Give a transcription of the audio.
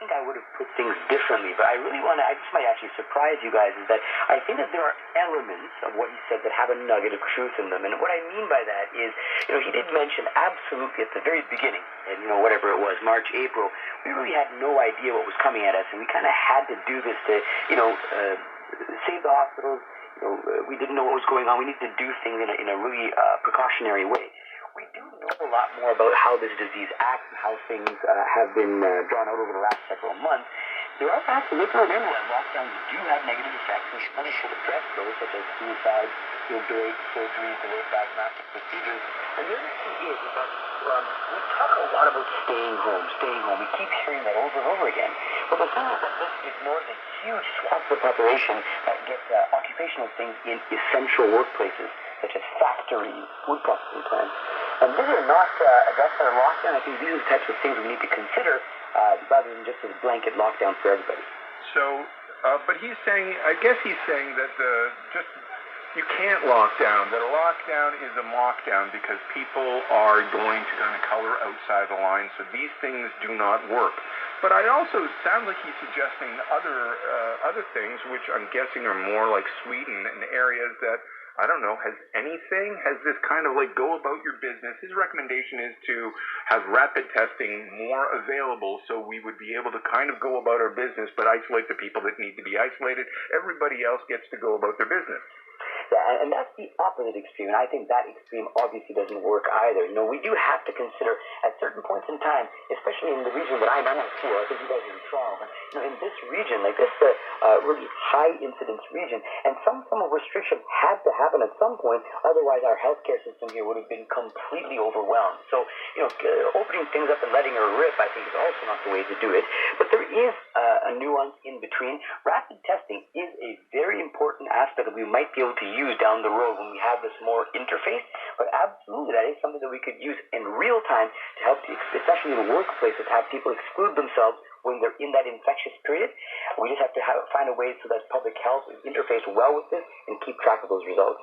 think I would have put things differently, but I just might actually surprise you guys, is that I think that there are elements of what he said that have a nugget of truth in them. And what I mean by that is, he did mention absolutely at the very beginning, and whatever it was, March, April, we really had no idea what was coming at us, and we kind of had to do this to, save the hospitals. We didn't know what was going on. We needed to do things in a really precautionary way. We do know a lot more about how this disease acts and how things have been drawn out over the last several months. There are facts to look at. Remember that lockdowns do have negative effects. We should address those, such as suicide, delayed surgery, delayed diagnostic procedures. And the other thing is that we talk a lot about staying home. We keep hearing that over and over again. But the thing is that this ignores a huge swath of the population that gets occupational things in essential workplaces, such as factories, wood processing plants. And these are not addressed by the lockdown. I think these are the types of things we need to consider rather than just a blanket lockdown for everybody. So, but he's saying, I guess he's saying that you can't lock down, that a lockdown is a mockdown because people are going to kind of color outside the line, so these things do not work. But I also sound like he's suggesting other things, which I'm guessing are more like Sweden and areas that, I don't know, has this kind of like go about your business? His recommendation is to have rapid testing more available so we would be able to kind of go about our business, but isolate the people that need to be isolated. Everybody else gets to go about their business. Yeah, and that's the opposite extreme, and I think that extreme obviously doesn't work either. We do have to consider at certain points in time, especially in the region that I'm in for, I think you guys are in Toronto, but in this region, like this really high incidence region, and some form of restriction had to happen at some point, otherwise our healthcare system here would have been completely overwhelmed. So, opening things up and letting her rip, I think, is also not the way to do it. But there is a nuance in between. Rapid testing is a very important aspect that we might be able to use down the road when we have this more interface, but absolutely that is something that we could use in real time to help, especially in the workplaces, have people exclude themselves when they're in that infectious period. We just have to find a way so that public health is interfaced well with this and keep track of those results.